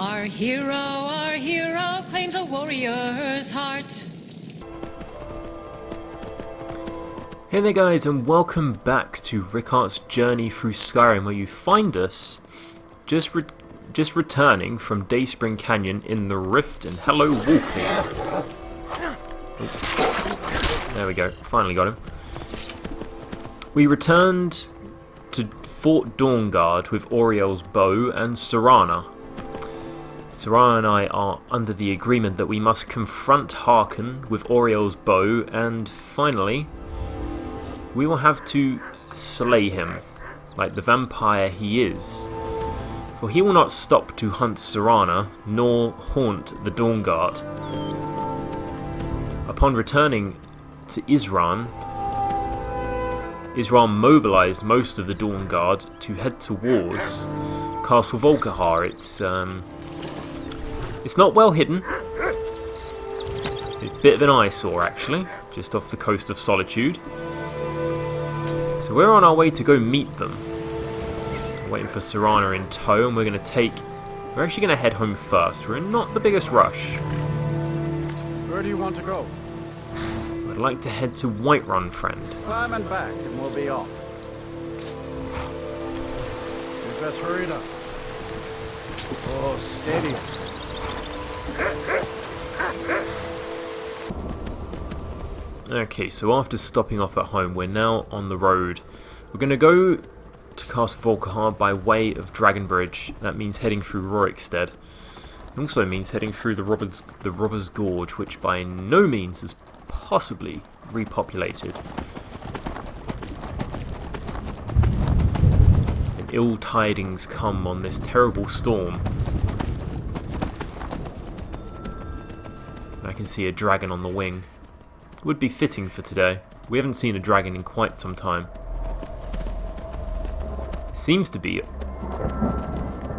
Our hero claims a warrior's heart. Hey there guys, and welcome back to Rickard's journey through Skyrim, where you find us just returning from Dayspring Canyon in the Rift, and hello Wolfie. Oh. There we go, finally got him. We returned to Fort Dawnguard with Oriel's bow and Serana. Serana and I are under the agreement that we must confront Harkon with Oriel's bow, and finally we will have to slay him, like the vampire he is. For he will not stop to hunt Serana, nor haunt the Dawnguard. Upon returning to Isran mobilised most of the Dawnguard to head towards Castle Volkihar. It's not well hidden. It's a bit of an eyesore actually, just off the coast of Solitude. So we're on our way to go meet them. We're waiting for Serana in tow, and we're actually going to head home first. We're in not the biggest rush. Where do you want to go? I'd like to head to Whiterun, friend. Climb and back, and we'll be off. You'd best hurry it up. Oh, steady. Okay, so after stopping off at home, we're now on the road. We're going to go to Castle Volkihar by way of Dragonbridge. That means heading through Rorikstead. It also means heading through the Robbers Gorge, which by no means is possibly repopulated. And ill tidings come on this terrible storm. I can see a dragon on the wing. Would be fitting for today. We haven't seen a dragon in quite some time. Seems to be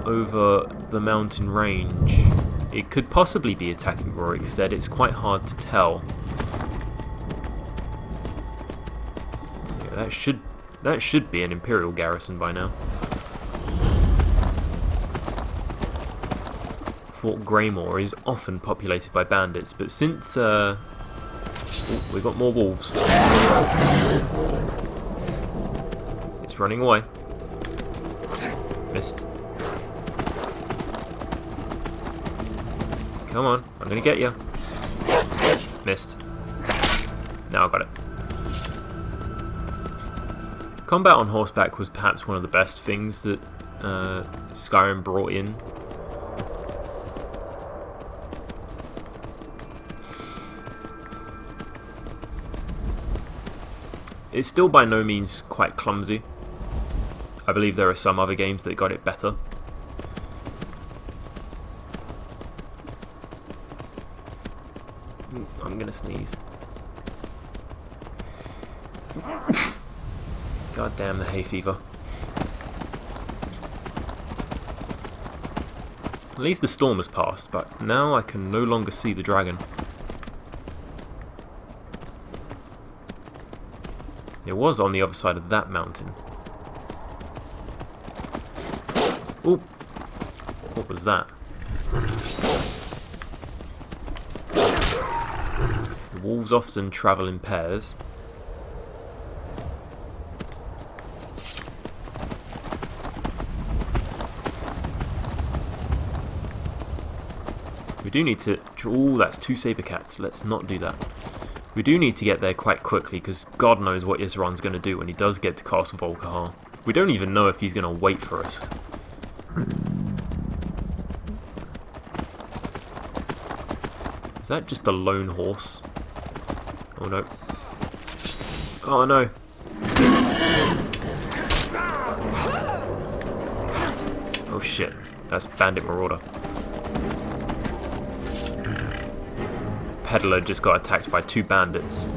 over the mountain range. It could possibly be attacking Rorikstead. It's quite hard to tell. Yeah, that should be an Imperial garrison by now. Fort Greymore is often populated by bandits, but since we got more wolves. It's running away. Missed. Come on, I'm gonna get you. Missed. Now I got it. Combat on horseback was perhaps one of the best things that Skyrim brought in. It's still by no means quite clumsy. I believe there are some other games that got it better. Ooh, I'm gonna sneeze. God damn the hay fever. At least the storm has passed, but now I can no longer see the dragon. It was on the other side of that mountain. Ooh. What was that? The wolves often travel in pairs. We do need to... Ooh, that's 2 saber cats. Let's not do that. We do need to get there quite quickly, because God knows what Isran's going to do when he does get to Castle Volkihar. We don't even know if he's going to wait for us. Is that just a lone horse? Oh no. Oh no. Oh shit. That's Bandit Marauder. Peddler just got attacked by 2 bandits.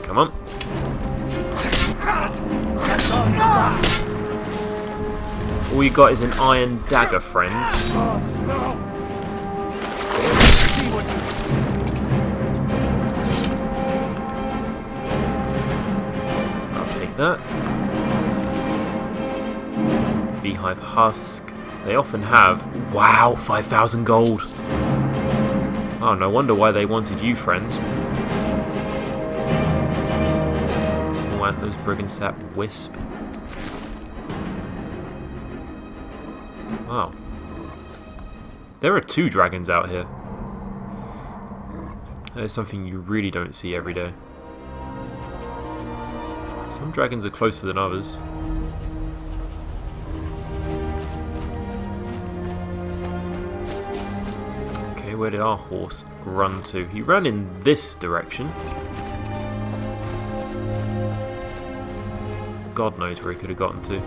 Come on. All you got is an iron dagger, friend. See what you Beehive Husk. They often have... Wow, 5,000 gold! Oh, no wonder why they wanted you, friend. Small Antlers, Brigand Sap, Wisp. Wow. There are 2 dragons out here. That is something you really don't see every day. Some dragons are closer than others. Okay, where did our horse run to? He ran in this direction. God knows where he could have gotten to.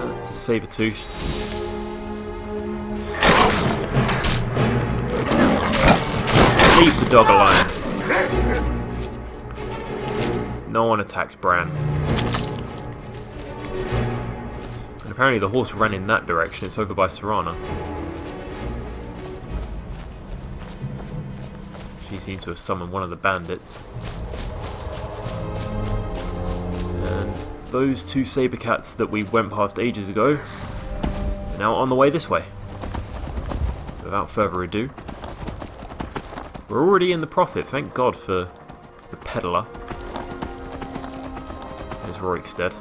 That's a saber-tooth. Leave the dog alone. No one attacks Bran. And apparently the horse ran in that direction. It's over by Serana. She seems to have summoned one of the bandits. And those 2 saber cats that we went past ages ago are now on the way this way. Without further ado, we're already in the profit, thank God for the peddler. There's Rorikstead.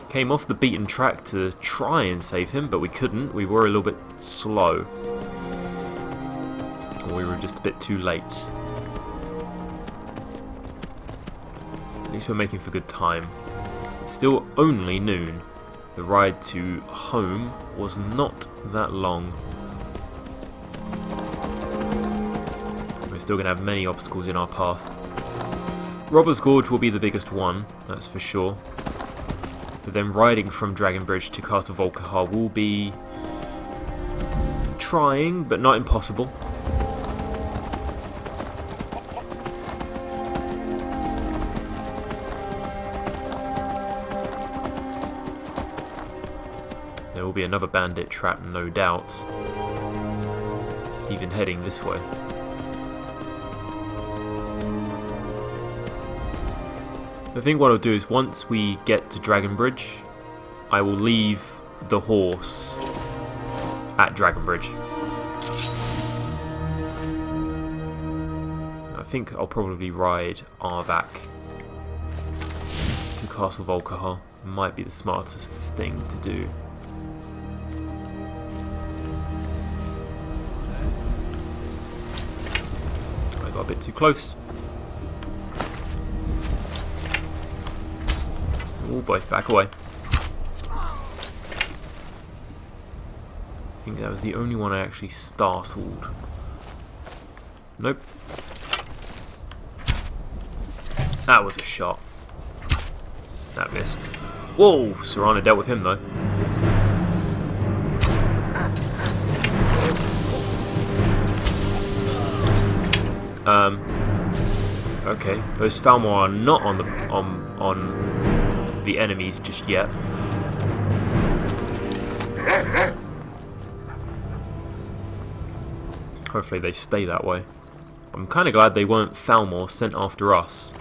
Came off the beaten track to try and save him, but we couldn't. We were a little bit slow. Or we were just a bit too late. At least we're making for good time. It's still only noon. The ride to home was not that long. Still going to have many obstacles in our path. Robber's Gorge will be the biggest one, that's for sure. But then riding from Dragonbridge to Castle Volkihar will be trying, but not impossible. There will be another bandit trap, no doubt. Even heading this way. I think what I'll do is once we get to Dragonbridge, I will leave the horse at Dragonbridge. I think I'll probably ride Arvak to Castle Volkihar. Might be the smartest thing to do. I got a bit too close. Oh boy, back away. I think that was the only one I actually startled. Nope. That was a shot. That missed. Whoa! Serana dealt with him though. Okay, those Falmor are not on the enemies just yet. Hopefully they stay that way. I'm kind of glad they weren't Falmor sent after us.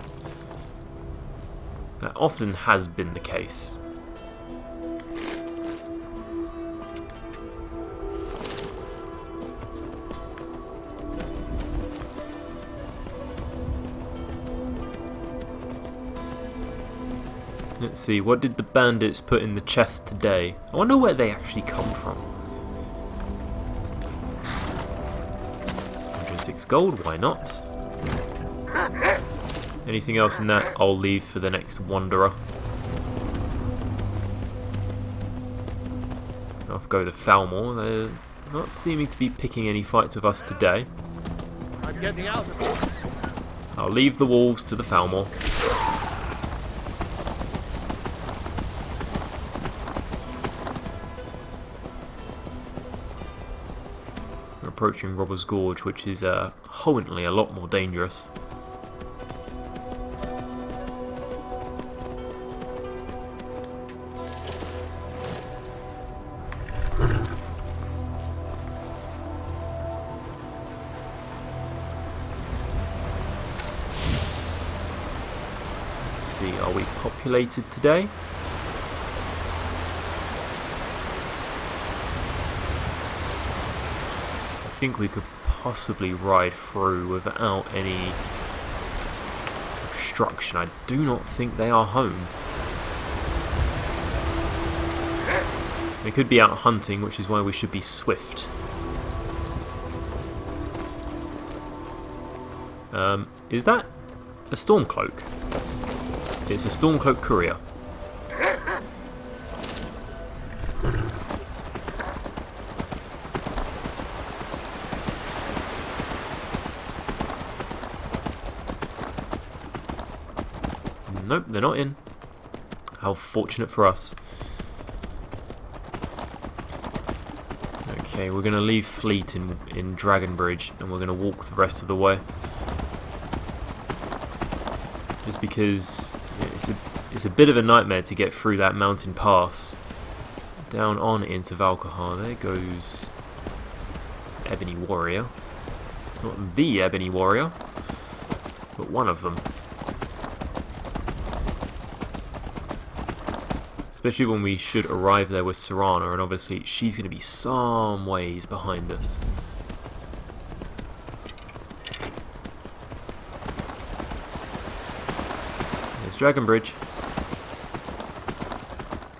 That often has been the case. Let's see, what did the bandits put in the chest today? I wonder where they actually come from. 106 gold, why not? Anything else in that, I'll leave for the next wanderer. Off go the Falmor. They're not seeming to be picking any fights with us today. I'm getting out of here. I'll leave the wolves to the Falmor. We're approaching Robber's Gorge, which is wholly a lot more dangerous. Are we populated today? I think we could possibly ride through without any obstruction. I do not think they are home. They could be out hunting, which is why we should be swift. Is that a Stormcloak? It's a Stormcloak courier. Nope, they're not in. How fortunate for us. Okay, we're going to leave Fleet in Dragonbridge and we're going to walk the rest of the way. Just because it's a bit of a nightmare to get through that mountain pass. Down on into Valkahar. There goes Ebony Warrior. Not the Ebony Warrior, but one of them. Especially when we should arrive there with Serana, and obviously she's going to be some ways behind us. There's Dragonbridge.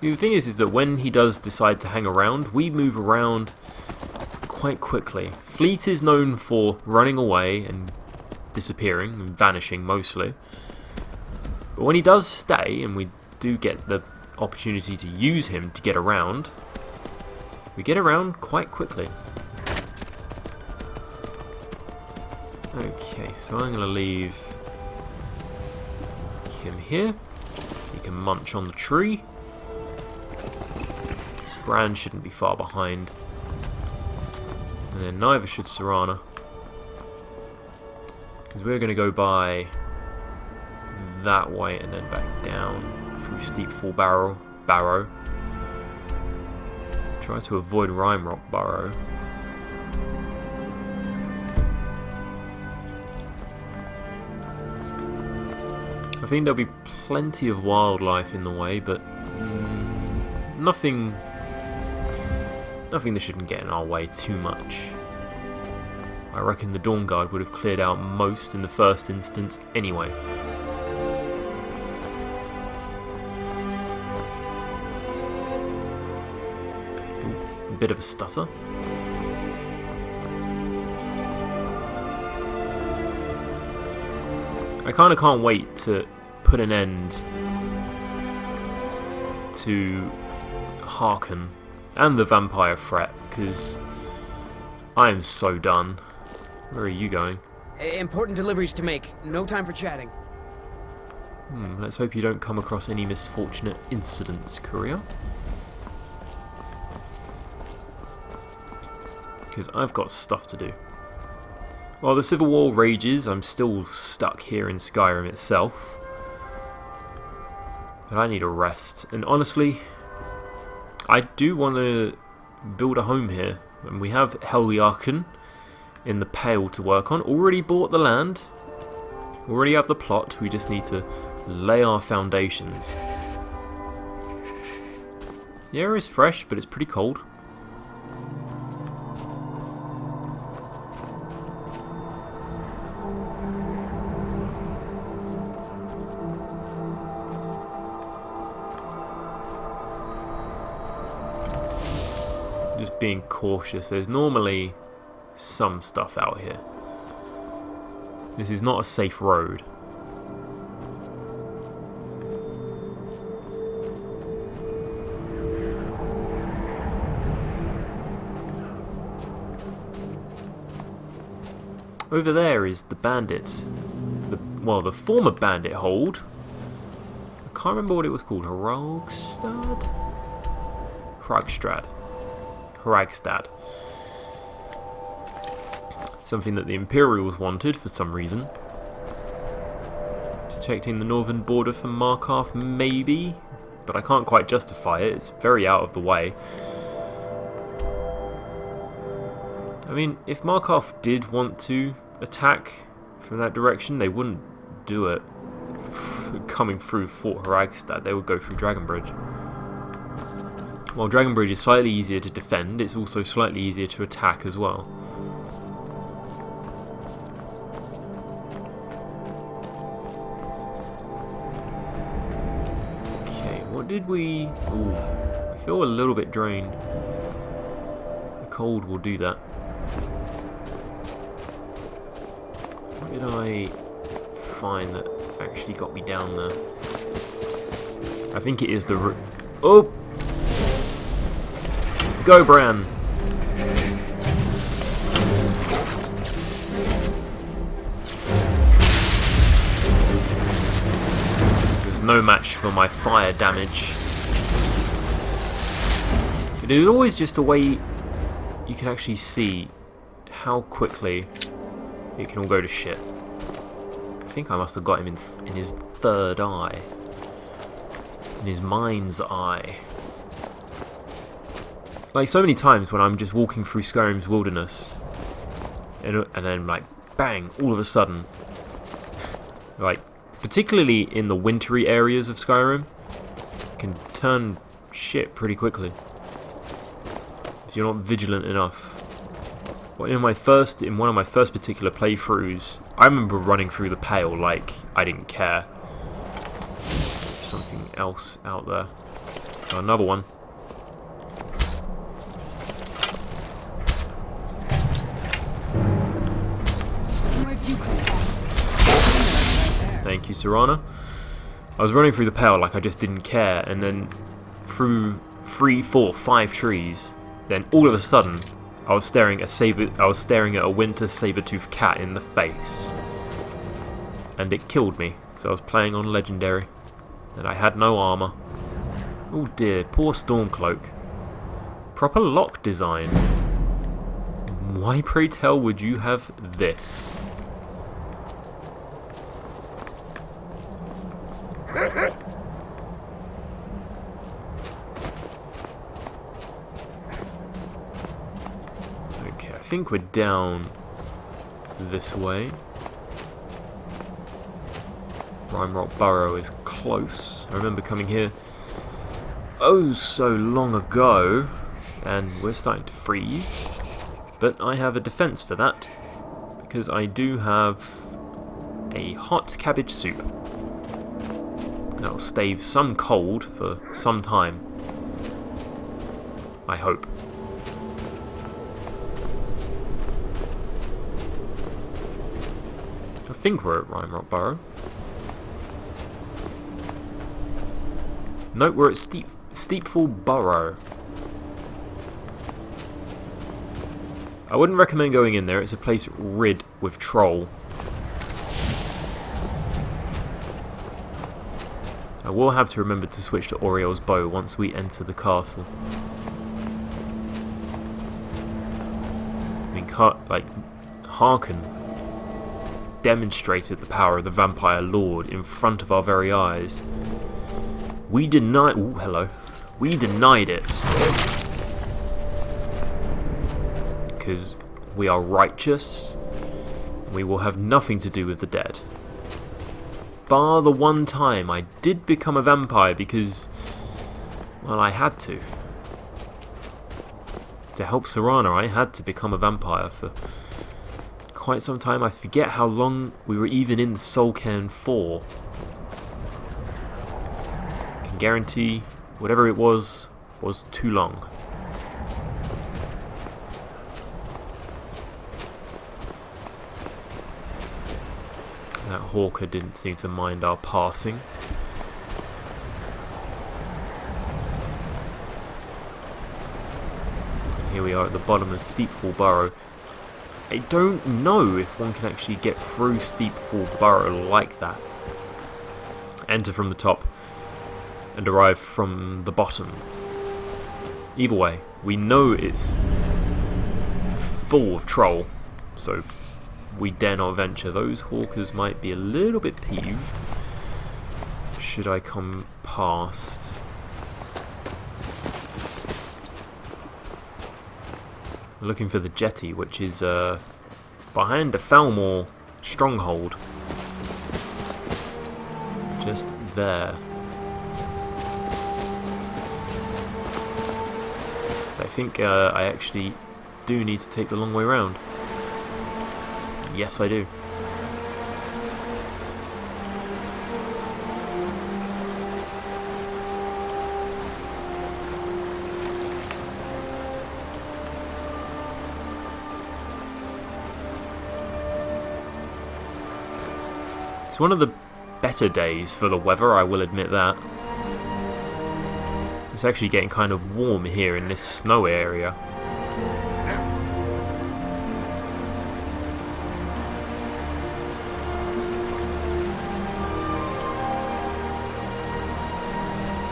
The thing is that when he does decide to hang around, we move around quite quickly. Fleet is known for running away and disappearing and vanishing mostly. But when he does stay, and we do get the opportunity to use him to get around, we get around quite quickly. Okay, so I'm going to leave him here. He can munch on the tree. Bran shouldn't be far behind. And then neither should Serana. Because we're going to go by that way and then back down through Steep Fall Barrow. Try to avoid Rime Rock Burrow. I think there'll be plenty of wildlife in the way, but nothing that shouldn't get in our way too much. I reckon the Dawn Guard would have cleared out most in the first instance anyway. Ooh, a bit of a stutter. I kind of can't wait to put an end to Harken and the vampire threat, because I am so done. Where are you going? Important deliveries to make. No time for chatting. Let's hope you don't come across any misfortunate incidents, courier. Because I've got stuff to do. While the Civil War rages, I'm still stuck here in Skyrim itself. But I need a rest. And honestly, I do want to build a home here. And we have Heljarken in the Pale to work on. Already bought the land. Already have the plot. We just need to lay our foundations. The air is fresh, but it's pretty cold. Just being cautious. There's normally some stuff out here. This is not a safe road. Over there is the bandit. The former bandit hold. I can't remember what it was called. Hragstad. Something that the Imperials wanted for some reason. Protecting the northern border from Markarth, maybe, but I can't quite justify it. It's very out of the way. I mean, if Markarth did want to attack from that direction, they wouldn't do it. coming through Fort Haragstad, they would go through Dragon Bridge. While Dragon Bridge is slightly easier to defend, it's also slightly easier to attack as well. Okay, what did we... Ooh, I feel a little bit drained. The cold will do that. What did I find that actually got me down there? I think it is the... Oh! Go, Bran! There's no match for my fire damage. It is always just a way you can actually see how quickly it can all go to shit. I think I must have got him in his third eye. In his mind's eye. Like so many times when I'm just walking through Skyrim's wilderness and then like bang, all of a sudden, like particularly in the wintry areas of Skyrim, it can turn shit pretty quickly if you're not vigilant enough. Well, in one of my first particular playthroughs, I remember running through the Pale like I didn't care. Something else out there. Oh, another one. Thank you, Serana. I was running through the Pale like I just didn't care, and then through 3, 4, 5 trees, then all of a sudden I was staring at a winter saber-toothed cat in the face. And it killed me, because I was playing on Legendary. And I had no armour. Oh dear, poor Stormcloak. Proper lock design. Why, pray tell, would you have this? Okay, I think we're down this way. Rime Rock Burrow is close. I remember coming here oh so long ago, and we're starting to freeze. But I have a defense for that, because I do have a hot cabbage soup. That'll stave some cold for some time. I hope. I think we're at Rime Rock Burrow. No, we're at Steepfall Burrow. I wouldn't recommend going in there. It's a place rid with troll. I will have to remember to switch to Oriel's bow once we enter the castle. I mean, like, Harkon demonstrated the power of the Vampire Lord in front of our very eyes. We denied... Ooh, hello. We denied it. Because we are righteous. We will have nothing to do with the dead. Bar the one time I did become a vampire because, well, I had to. To help Serana, I had to become a vampire for quite some time. I forget how long we were even in the Soulcairn for. I can guarantee whatever it was too long. That hawker didn't seem to mind our passing. And here we are at the bottom of Steepfall Burrow. I don't know if one can actually get through Steepfall Burrow like that. Enter from the top and arrive from the bottom. Either way, we know it's full of troll, so we dare not venture. Those hawkers might be a little bit peeved should I come past. I'm looking for the jetty, which is behind a Falmore stronghold, Just there. I think I actually do need to take the long way round. Yes, I do. It's one of the better days for the weather, I will admit that. It's actually getting kind of warm here in this snow area.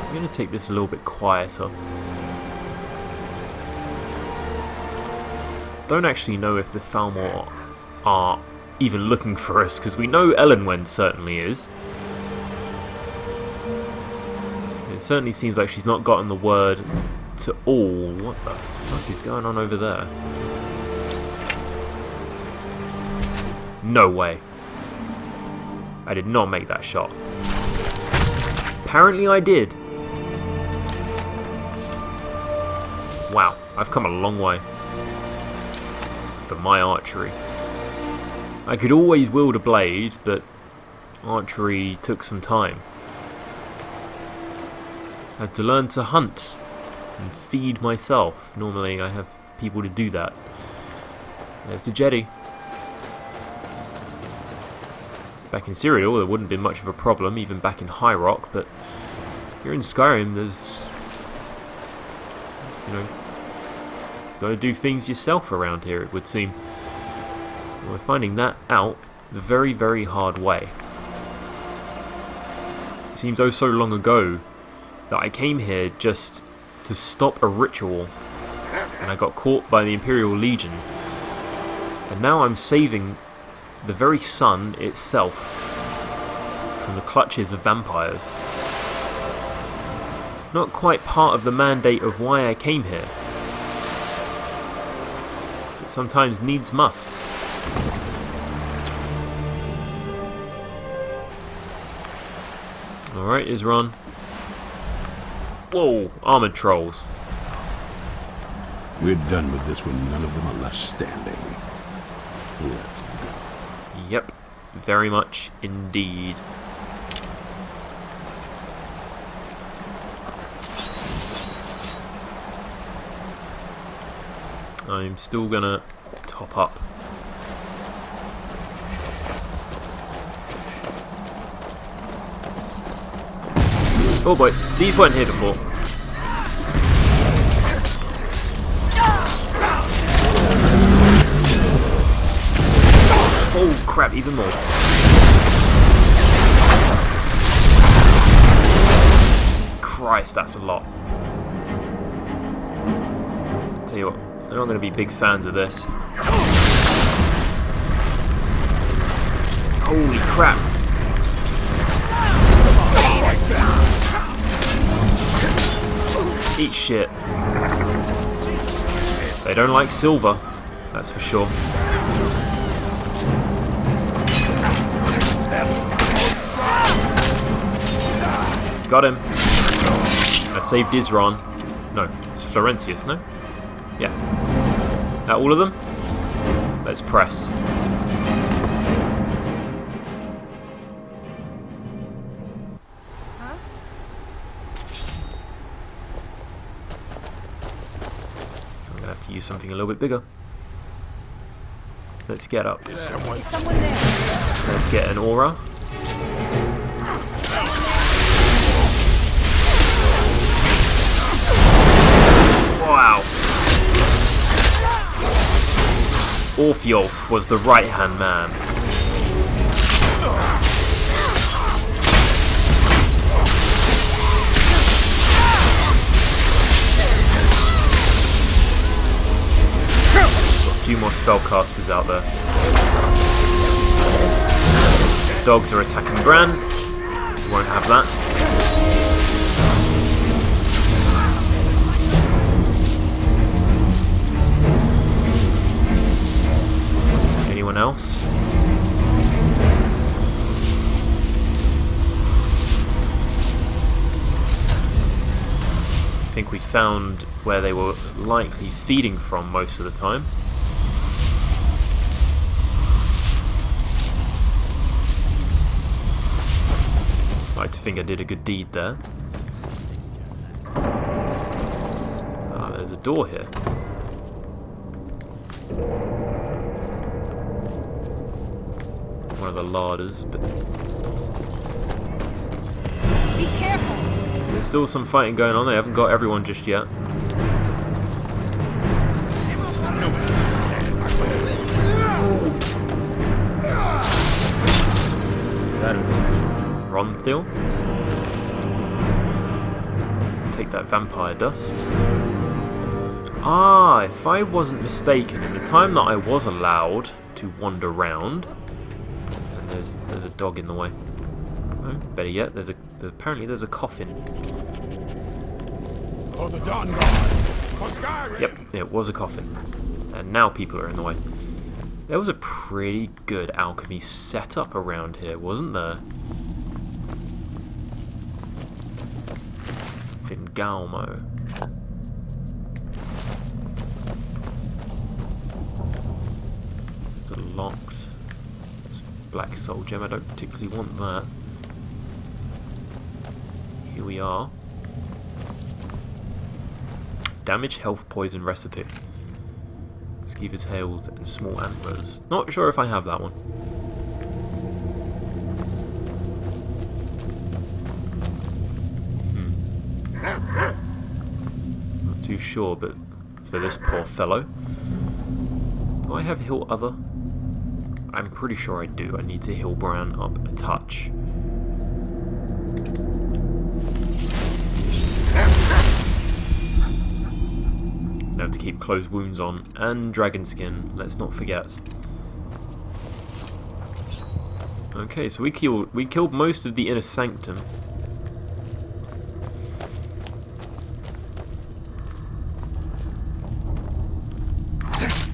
I'm going to take this a little bit quieter. Don't actually know if the Falmor are even looking for us, because we know Elenwen certainly is. It certainly seems like she's not gotten the word to all. What the fuck is going on over there? No way. I did not make that shot. Apparently I did. Wow, I've come a long way for my archery. I could always wield a blade, but archery took some time. I had to learn to hunt and feed myself. Normally I have people to do that. There's the jetty. Back in Cyrodiil there wouldn't have been much of a problem, even back in High Rock, but here in Skyrim there's, you know, got to do things yourself around here, it would seem. We're finding that out the very, very hard way. It seems oh so long ago that I came here just to stop a ritual, and I got caught by the Imperial Legion. And now I'm saving the very sun itself from the clutches of vampires. Not quite part of the mandate of why I came here, but sometimes needs must. Alright, Isran. Whoa, armoured trolls. We're done with this when none of them are left standing. Let's go. Yep, very much indeed. I'm still gonna top up. Oh boy, these weren't here before. Oh crap, even more. Christ, that's a lot. Tell you what, they're not going to be big fans of this. Holy crap. Eat shit. They don't like silver, that's for sure. Got him. I saved Isran. No, it's Florentius, no? Yeah. That all of them? Let's press. I'm gonna have to use something a little bit bigger. Let's get up. Is someone there? Let's get an aura. Wow. Orfjolf was the right-hand man. Got a few more spellcasters out there. Dogs are attacking Bran. Won't have that. Anyone else? I think we found where they were likely feeding from most of the time. I like to think I did a good deed there. Ah, there's a door here. One of the larders, but Be careful! there's still some fighting going on. They haven't got everyone just yet. Ronthil. Take that vampire dust. Ah, if I wasn't mistaken, in the time that I was allowed to wander around, and there's a dog in the way. Oh, better yet, apparently there's a coffin. For the Dawn God. For Skyrim. Yep, it was a coffin, and now people are in the way. There was a pretty good alchemy setup around here, wasn't there? Fingalmo. It's locked. It's black soul gem. I don't particularly want that. Here we are. Damage, health, poison recipe. Skeever's tails and small antlers. Not sure if I have that one. Not too sure, but for this poor fellow. Do I have heal other? I'm pretty sure I do. I need to heal Bran up a touch. I have to keep closed wounds on, and dragon skin, let's not forget. Okay, so we killed most of the inner sanctum.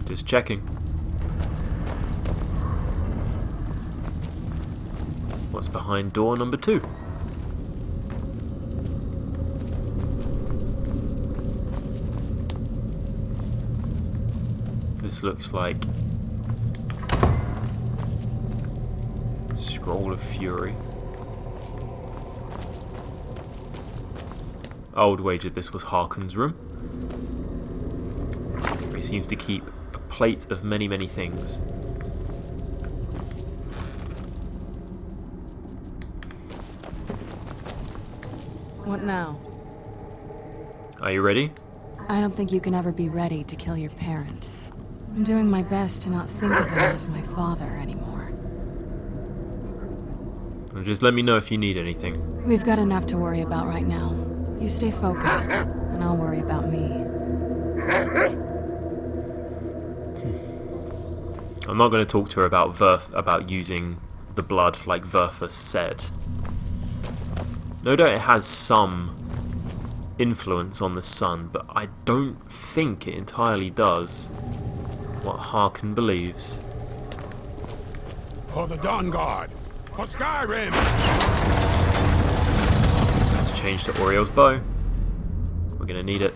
Just checking. What's behind door number 2? This looks like Scroll of Fury. I would wager this was Harkon's room. He seems to keep a plate of many, many things. What now? Are you ready? I don't think you can ever be ready to kill your parent. I'm doing my best to not think of him as my father anymore. Well, just let me know if you need anything. We've got enough to worry about right now. You stay focused, and I'll worry about me. I'm not going to talk to her about using the blood like Verthus said. No doubt it has some influence on the sun, but I don't think it entirely does what Harkon believes. For the Dawn God. For Skyrim. Let's change to Oriel's bow. We're going to need it.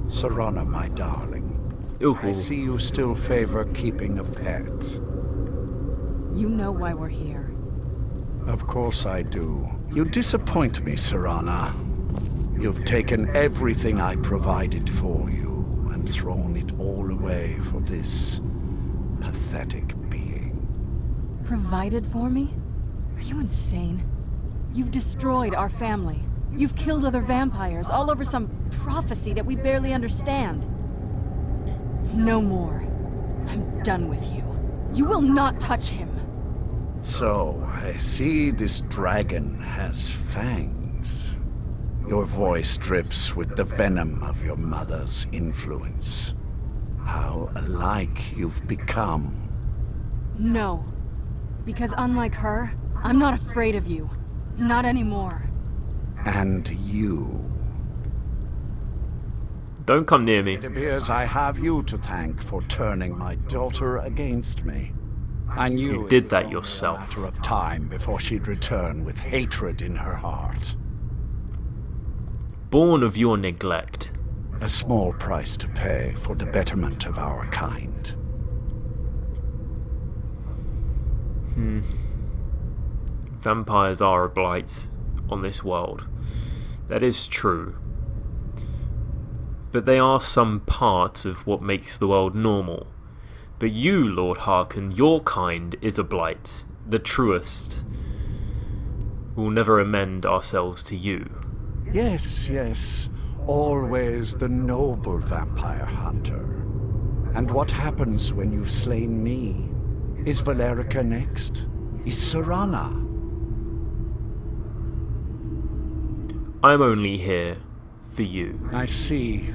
Serana, my darling. Ooh. I see you still favor keeping a pet. You know why we're here. Of course I do. You disappoint me, Serana. You've taken everything I provided for you and thrown it all away for this pathetic being. Provided for me? Are you insane? You've destroyed our family. You've killed other vampires, all over some prophecy that we barely understand. No more. I'm done with you. You will not touch him. So, I see this dragon has fangs. Your voice drips with the venom of your mother's influence. How alike you've become. No. Because unlike her, I'm not afraid of you. Not anymore. And you. Don't come near me. It appears I have you to thank for turning my daughter against me. I knew You it did was that only yourself. a matter of time before she'd return with hatred in her heart. Born of your neglect. A small price to pay for the betterment of our kind. Vampires are a blight on this world. That is true. But they are some part of what makes the world normal. But you, Lord Hearken, your kind is a blight, the truest. We'll never amend ourselves to you. Yes, yes. Always the noble vampire hunter. And what happens when you've slain me? Is Valerica next? Is Serana? I'm only here for you. I see.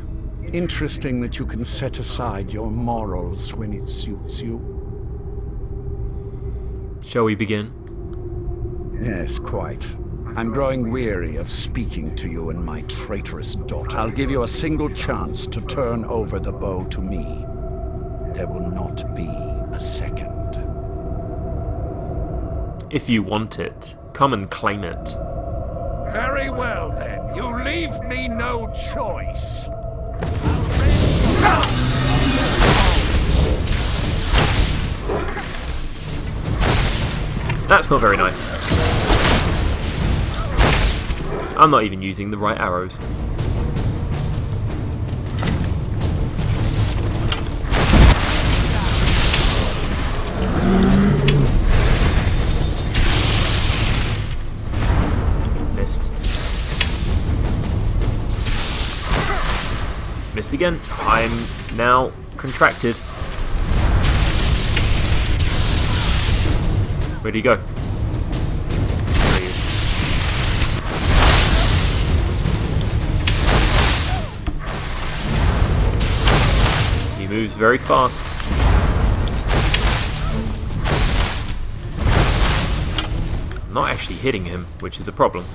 Interesting that you can set aside your morals when it suits you. Shall we begin? Yes, quite. I'm growing weary of speaking to you and my traitorous daughter. I'll give you a single chance to turn over the bow to me. There will not be a second. If you want it, come and claim it. Very well, then. You leave me no choice. That's not very nice. I'm not even using the right arrows. Missed. Missed again. I'm now contracted. Where'd he go? There he is. He moves very fast. I'm not actually hitting him, which is a problem.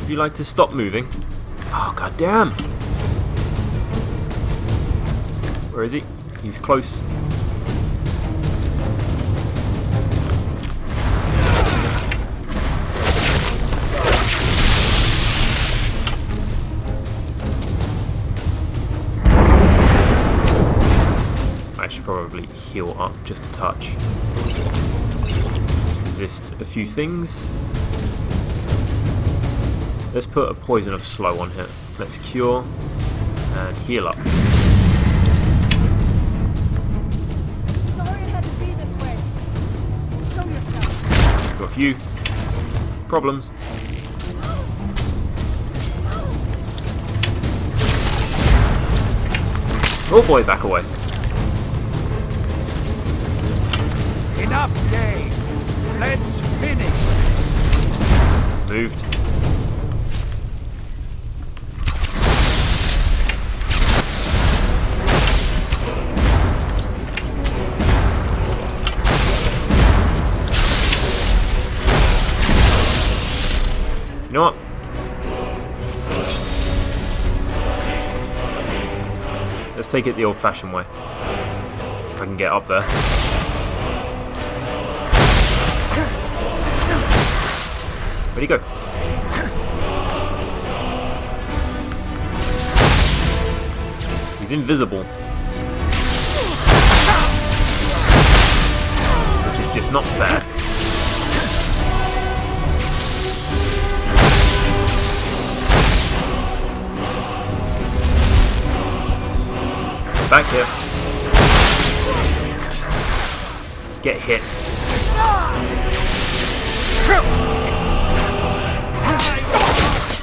Would you like to stop moving? Oh, goddamn! Where is he? He's close. I should probably heal up just a touch. Resist a few things. Let's put a poison of slow on here. Let's cure and heal up. Sorry it had to be this way. Show yourself. Got a few problems. Oh boy, back away. Enough games. Let's finish this. Moved. You know what? Let's take it the old-fashioned way. If I can get up there. Where'd he go? He's invisible. Which is just not fair. Back here. Get hit.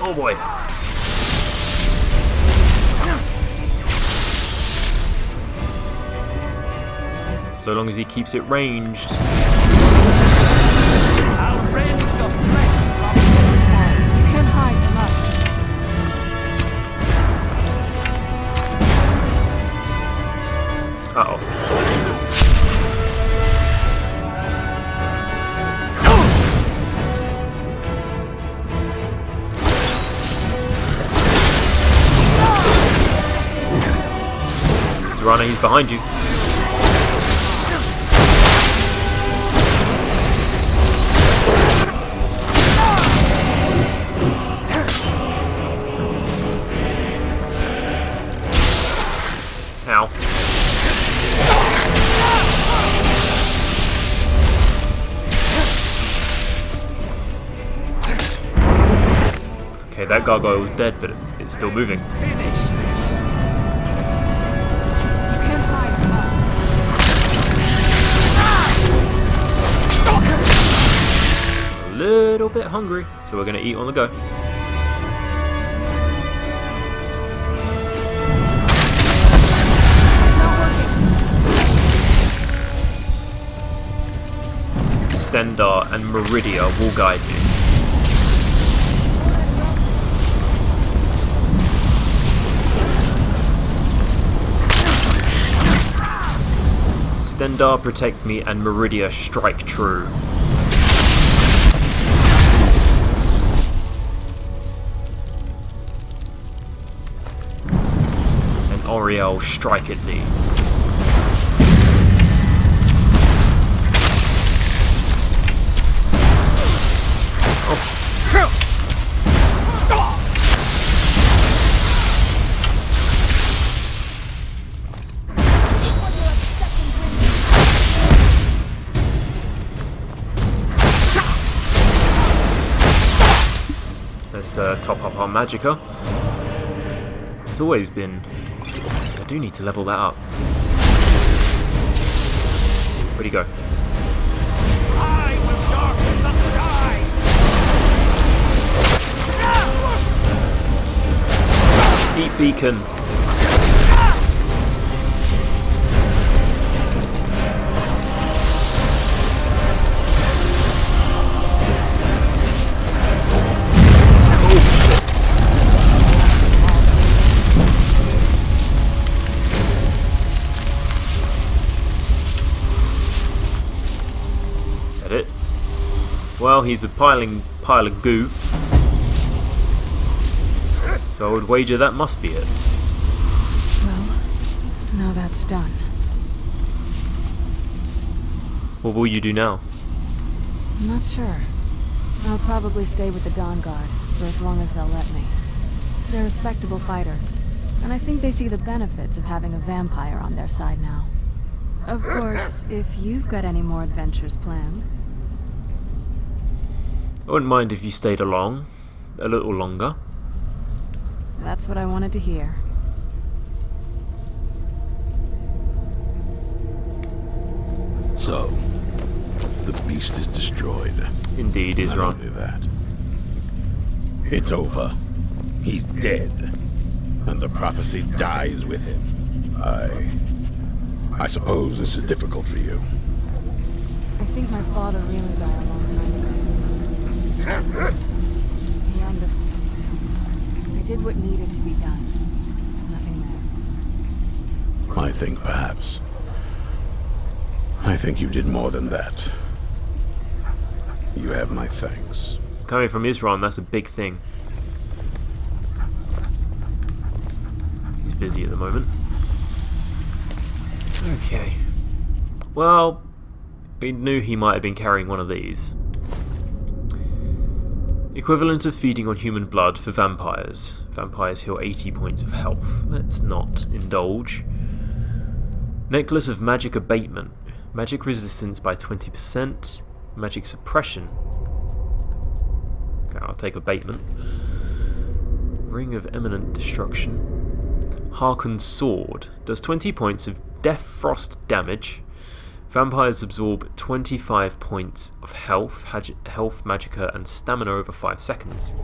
Oh boy. So long as he keeps it ranged. I'll rend the flesh from You can't hide from us. Uh-oh. Serrano, he's behind you. Ow. Okay, that gargoyle was dead, but it's still moving. You can't hide from us. A little bit hungry, so we're gonna eat on the go. Stendar and Meridia will guide me. Stendar protect me and Meridia strike true. And Oriel strike at thee. Let's top up our magicka. It's always been... I do need to level that up. Where'd he go? I will darken the sky! Heat beacon. It. Well, he's a pile of goo, so I would wager that must be it. Well, now that's done. What will you do now? I'm not sure. I'll probably stay with the Dawn Guard for as long as they'll let me. They're respectable fighters, and I think they see the benefits of having a vampire on their side now. Of course, if you've got any more adventures planned. I wouldn't mind if you stayed along a little longer. That's what I wanted to hear. So, the beast is destroyed. Indeed, Not Isran. only that, it's over. He's dead. And the prophecy dies with him. I suppose this is difficult for you. I think my father really died a long time ago. This was just the end of something else. I did what needed to be done. Nothing more. I think perhaps. I think you did more than that. You have my thanks. Coming from Isran, that's a big thing. He's busy at the moment. Okay. Well, we knew he might have been carrying one of these. Equivalent of feeding on human blood for vampires. Vampires heal 80 points of health. Let's not indulge. Necklace of magic abatement. Magic resistance by 20%. Magic suppression. Okay, I'll take abatement. Ring of eminent destruction. Harken's sword. Does 20 points of death frost damage. Vampires absorb 25 points of health, magicka, and stamina over 5 seconds.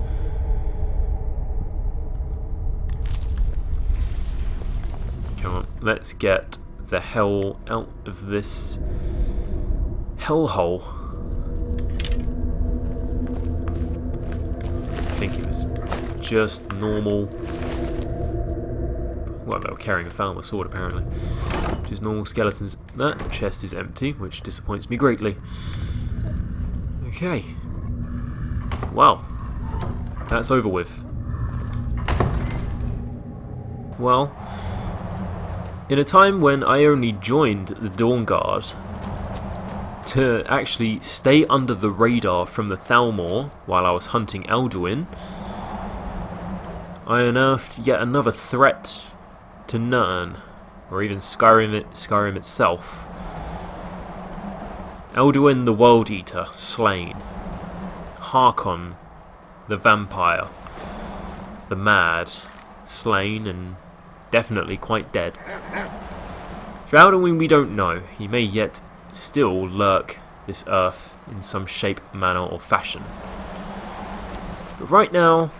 Come on, let's get the hell out of this hellhole. I think it was just normal. Well, they were carrying a Falmer sword apparently. Just normal skeletons. That chest is empty, which disappoints me greatly. Okay. Well, that's over with. Well, In a time when I only joined the Dawn Guard to actually stay under the radar from the Thalmor while I was hunting Alduin, I unearthed yet another threat to Nirn, or even Skyrim itself. Alduin the World Eater, slain. Harkon, the Vampire, the Mad, slain and definitely quite dead. For Alduin we don't know, he may yet still lurk this earth in some shape, manner or fashion. But right now,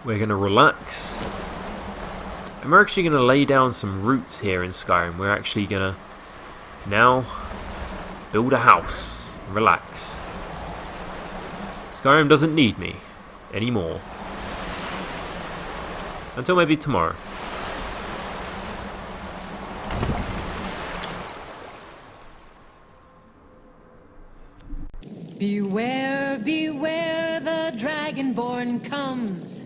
we're going to relax, and we're actually going to lay down some roots here in Skyrim. We're actually going to now build a house, relax. Skyrim doesn't need me anymore. Until maybe tomorrow. Beware, beware, the Dragonborn comes.